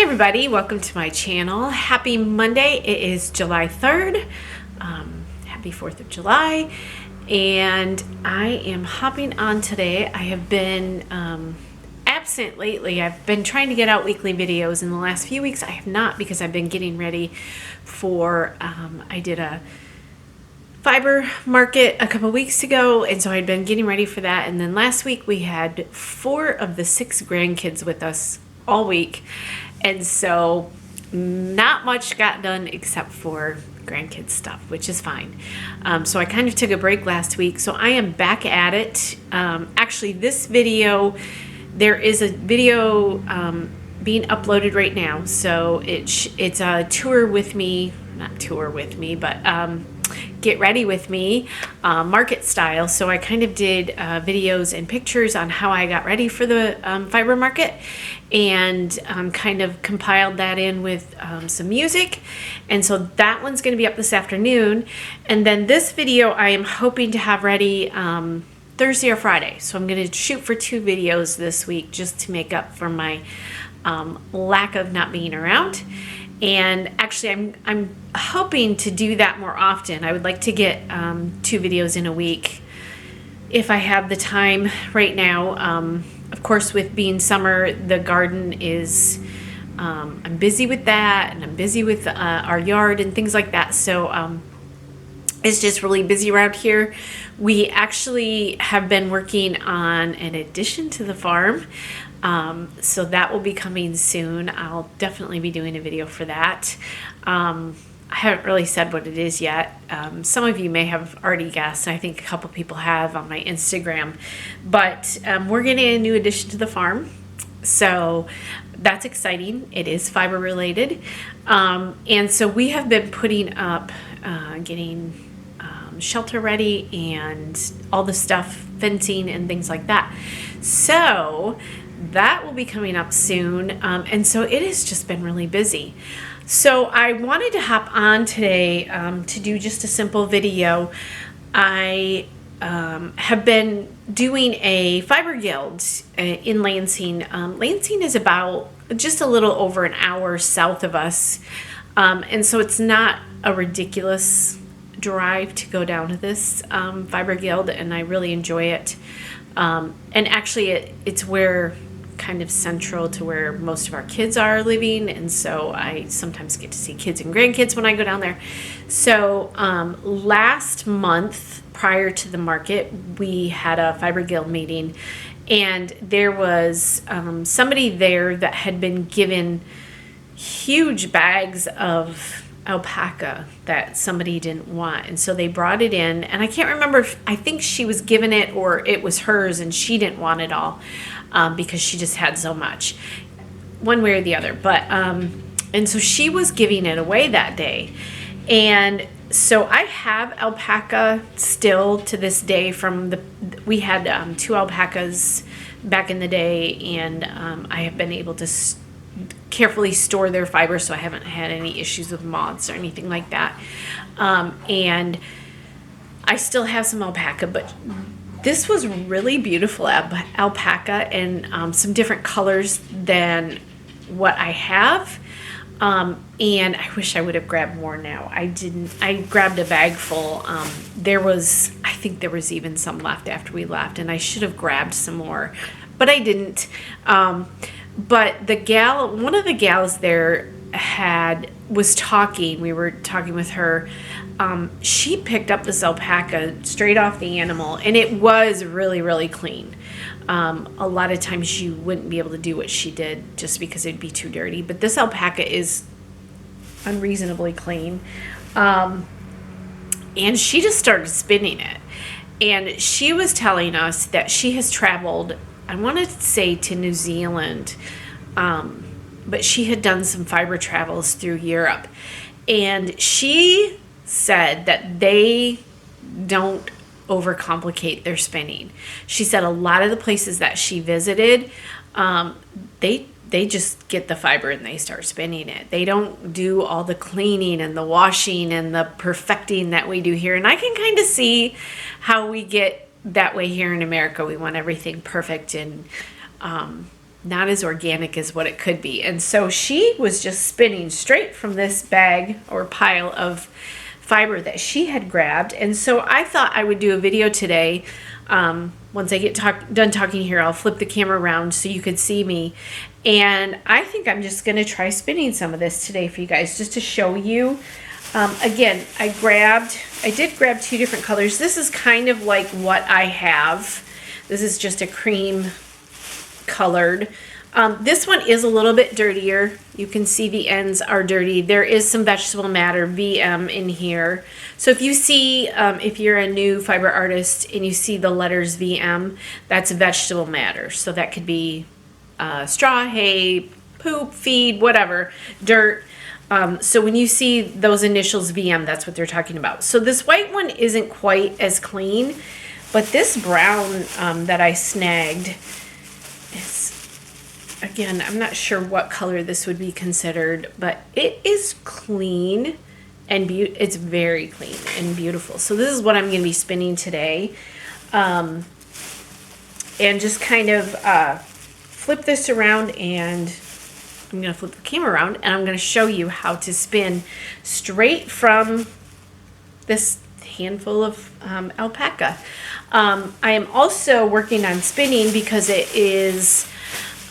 everybody, welcome to my channel. Happy Monday. It is July 3rd. Happy 4th of July. And I am hopping on today. I have been absent lately. I've been trying to get out weekly videos. In the last few weeks I have not, because I've been getting ready for, I did a fiber market a couple weeks ago, and so I'd been getting ready for that. And then last week we had 4 of the 6 grandkids with us all week, and so not much got done except for grandkids stuff, which is fine. So I kind of took a break last week, so I am back at it. Actually, this video, there is a video being uploaded right now, so it's a tour with me, not tour with me, but get ready with me, market style. So I kind of did videos and pictures on how I got ready for the fiber market, and kind of compiled that in with some music. And so that one's going to be up this afternoon. And then this video I am hoping to have ready Thursday or Friday. So I'm going to shoot for 2 videos this week just to make up for my lack of not being around. And actually, I'm hoping to do that more often. I would like to get 2 videos in a week if I have the time right now. Of course, with being summer, the garden is, I'm busy with that, and I'm busy with our yard and things like that. So it's just really busy around here. We actually have been working on an addition to the farm. So that will be coming soon. I'll definitely be doing a video for that. I haven't really said what it is yet. Some of you may have already guessed. I think a couple people have on my Instagram. But we're getting a new addition to the farm. So that's exciting. It is fiber related. And so we have been putting up, getting shelter ready and all the stuff, fencing and things like that. So that will be coming up soon. And so it has just been really busy. So I wanted to hop on today to do just a simple video. I have been doing a fiber guild in Lansing. Lansing is about just a little over an hour south of us. And so it's not a ridiculous drive to go down to this fiber guild, and I really enjoy it. And actually it's where kind of central to where most of our kids are living, and so I sometimes get to see kids and grandkids when I go down there. So last month, prior to the market, we had a fiber guild meeting, and there was somebody there that had been given huge bags of alpaca that somebody didn't want, and so they brought it in, and I can't remember if, I think she was given it or it was hers and she didn't want it all, because she just had so much, one way or the other. But and so she was giving it away that day, and so I have alpaca still to this day. From we had 2 alpacas back in the day, and I have been able to carefully store their fiber, so I haven't had any issues with moths or anything like that. And I still have some alpaca, but this was really beautiful alpaca, and some different colors than what I have. And I wish I would have grabbed more now. I didn't. I grabbed a bag full. I think there was even some left after we left, and I should have grabbed some more, but I didn't. But the gal, one of the gals there was talking. We were talking with her. She picked up this alpaca straight off the animal, and it was really, really clean. A lot of times you wouldn't be able to do what she did just because it'd be too dirty. But this alpaca is unreasonably clean. And she just started spinning it. And she was telling us that she has traveled, I want to say, to New Zealand, but she had done some fiber travels through Europe. And she said that they don't overcomplicate their spinning. She said a lot of the places that she visited, they just get the fiber and they start spinning it. They don't do all the cleaning and the washing and the perfecting that we do here. And I can kind of see how we get that way here in America. We want everything perfect and not as organic as what it could be. And so she was just spinning straight from this bag or pile of fiber that she had grabbed. And so I thought I would do a video today. Once I get done talking here, I'll flip the camera around so you could see me. And I think I'm just going to try spinning some of this today for you guys, just to show you. Again, I did grab 2 different colors. This is kind of like what I have. This is just a cream colored. This one is a little bit dirtier. You can see the ends are dirty. There is some vegetable matter, VM, in here. So if you see, if you're a new fiber artist and you see the letters VM, that's vegetable matter. So that could be straw, hay, poop, feed, whatever, dirt. So when you see those initials VM, that's what they're talking about. So this white one isn't quite as clean, but this brown that I snagged is, again, I'm not sure what color this would be considered, but it is clean and it's very clean and beautiful. So this is what I'm going to be spinning today. And just kind of flip this around, and I'm going to flip the camera around, and I'm going to show you how to spin straight from this handful of alpaca. I am also working on spinning because it is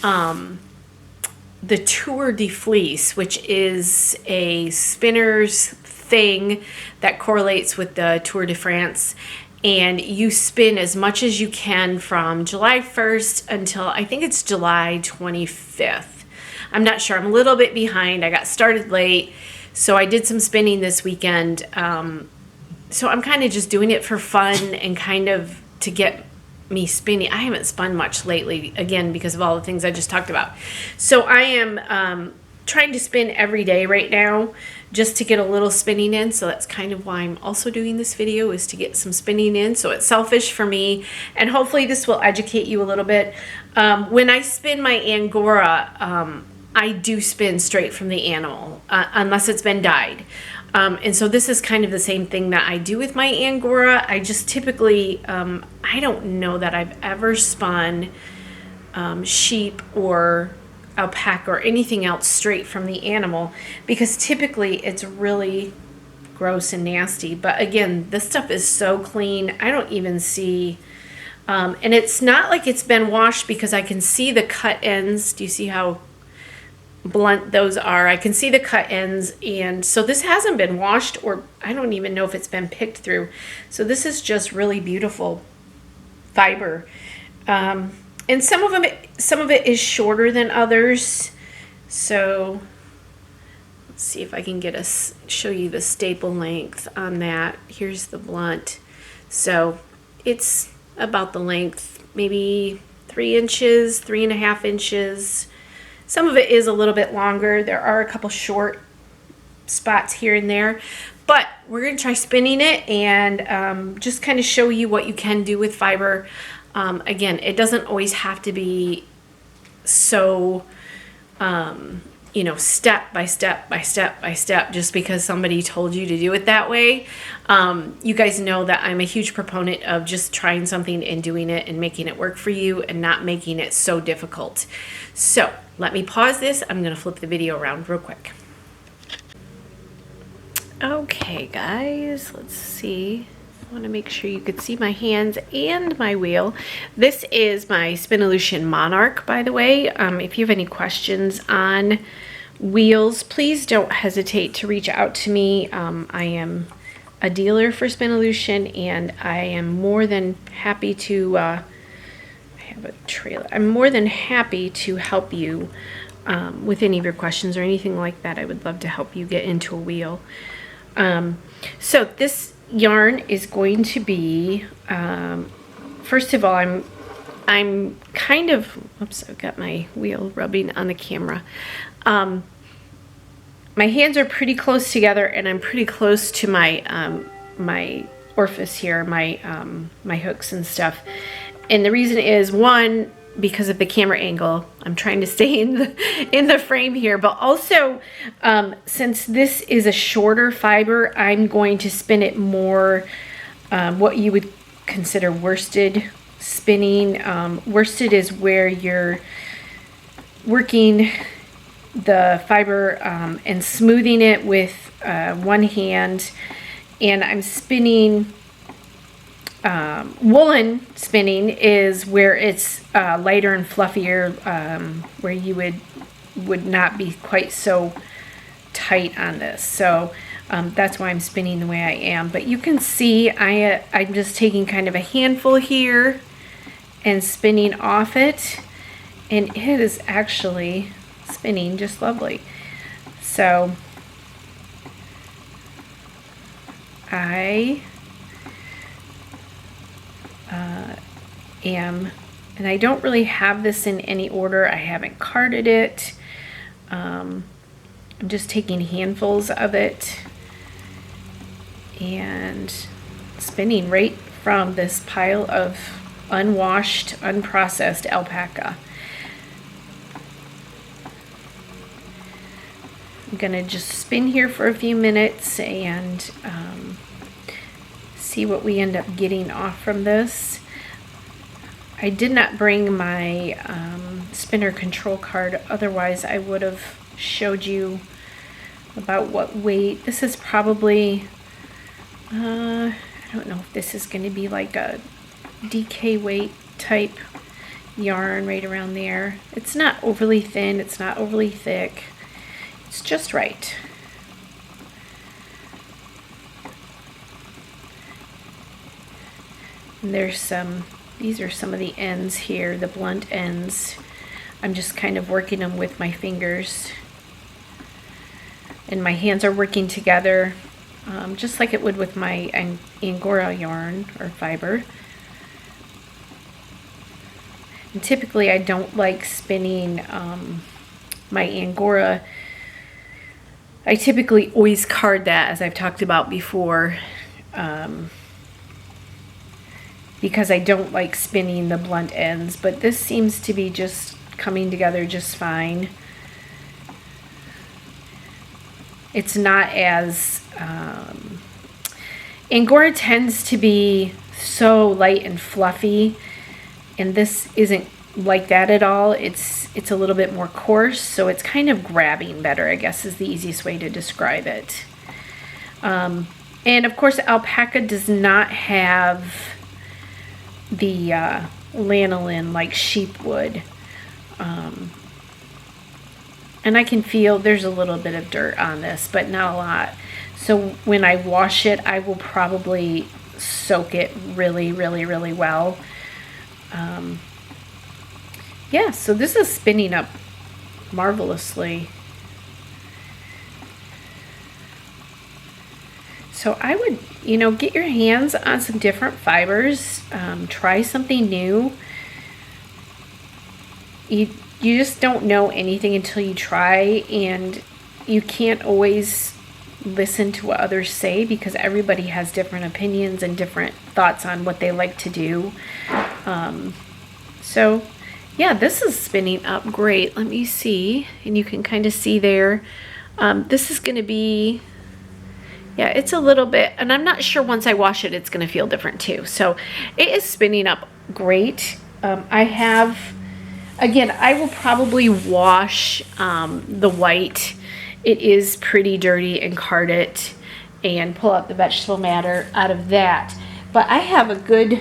the Tour de Fleece, which is a spinner's thing that correlates with the Tour de France. And you spin as much as you can from July 1st until I think it's July 25th. I'm not sure. I'm a little bit behind. I got started late. So I did some spinning this weekend. So I'm kind of just doing it for fun and kind of to get me spinning. I haven't spun much lately, again, because of all the things I just talked about. So I am trying to spin every day right now just to get a little spinning in. So that's kind of why I'm also doing this video, is to get some spinning in. So it's selfish for me, and hopefully this will educate you a little bit. When I spin my Angora, I do spin straight from the animal, unless it's been dyed. And so this is kind of the same thing that I do with my Angora. I just typically, I don't know that I've ever spun sheep or alpaca or anything else straight from the animal, because typically it's really gross and nasty. But again, this stuff is so clean. I don't even see, and it's not like it's been washed, because I can see the cut ends. Do you see how blunt those are? I can see the cut ends, and so this hasn't been washed, or I don't even know if it's been picked through. So this is just really beautiful fiber. And some of it is shorter than others. So let's see if I can show you the staple length on that. Here's the blunt. So it's about the length, maybe 3 inches, 3.5 inches. Some of it is a little bit longer. There are a couple short spots here and there, but we're going to try spinning it and just kind of show you what you can do with fiber. Again, it doesn't always have to be so, you know, step by step by step by step, just because somebody told you to do it that way. You guys know that I'm a huge proponent of just trying something and doing it and making it work for you and not making it so difficult. So let me pause this. I'm going to flip the video around real quick. Okay, guys, let's see. I want to make sure you could see my hands and my wheel. This is my Spinolution Monarch, by the way. If you have any questions on wheels, please don't hesitate to reach out to me. I am a dealer for Spinolution, and I am more than happy to, I have a trailer. I'm more than happy to help you with any of your questions or anything like that. I would love to help you get into a wheel. So this yarn is going to be, first of all, I'm kind of, oops, I've got my wheel rubbing on the camera. My hands are pretty close together, and I'm pretty close to my my orifice here, my hooks and stuff. And the reason is, one, because of the camera angle. I'm trying to stay in the frame here, but also since this is a shorter fiber, I'm going to spin it more what you would consider worsted spinning. Worsted is where working the fiber and smoothing it with one hand, and I'm spinning. Woolen spinning is where it's lighter and fluffier, where you would not be quite so tight on this. So that's why I'm spinning the way I am. But you can see I'm just taking kind of a handful here and spinning off it, and it is actually spinning just lovely. So I and I don't really have this in any order. I haven't carded it. I'm just taking handfuls of it and spinning right from this pile of unwashed, unprocessed alpaca. I'm gonna just spin here for a few minutes and see what we end up getting off from this. I did not bring my spinner control card, otherwise I would have showed you about what weight. This is probably, I don't know if this is going to be like a DK weight type yarn, right around there. It's not overly thin, it's not overly thick, it's just right. And there's these are some of the ends here, the blunt ends. I'm just kind of working them with my fingers. And my hands are working together, just like it would with my Angora yarn or fiber. And typically I don't like spinning my Angora. I typically always card that, as I've talked about before, because I don't like spinning the blunt ends, but this seems to be just coming together just fine. It's not as, Angora tends to be so light and fluffy, and this isn't like that at all. It's a little bit more coarse, so it's kind of grabbing better, I guess is the easiest way to describe it. And of course, alpaca does not have the lanolin like sheep would. And I can feel there's a little bit of dirt on this, but not a lot. So when I wash it, I will probably soak it really, really, really well. Yeah, so this is spinning up marvelously. So I would, get your hands on some different fibers. Try something new. You just don't know anything until you try, and you can't always listen to what others say because everybody has different opinions and different thoughts on what they like to do. So yeah, this is spinning up great. Let me see, and you can kind of see there. This is going to be, yeah, it's a little bit, and I'm not sure once I wash it, it's going to feel different too. So it is spinning up great. Again, I will probably wash the white. It is pretty dirty, and card it and pull out the vegetable matter out of that. But I have a good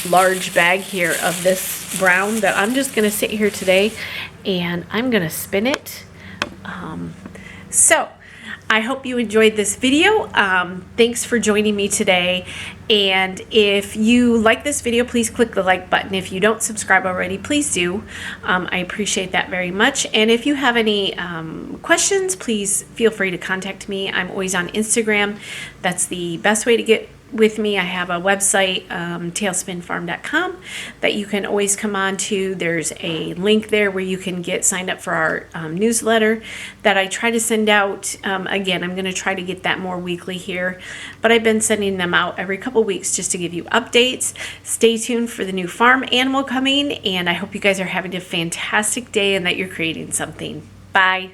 large bag here of this brown that I'm just going to sit here today, and I'm going to spin it. So I hope you enjoyed this video. Thanks for joining me today. And if you like this video, please click the like button. If you don't subscribe already, please do. I appreciate that very much. And if you have any questions, please feel free to contact me. I'm always on Instagram. That's the best way to get with me. I have a website, tailspinfarm.com, that you can always come on to. There's a link there where you can get signed up for our newsletter that I try to send out. Again, I'm going to try to get that more weekly here, but I've been sending them out every couple weeks just to give you updates. Stay tuned for the new farm animal coming, and I hope you guys are having a fantastic day and that you're creating something. Bye.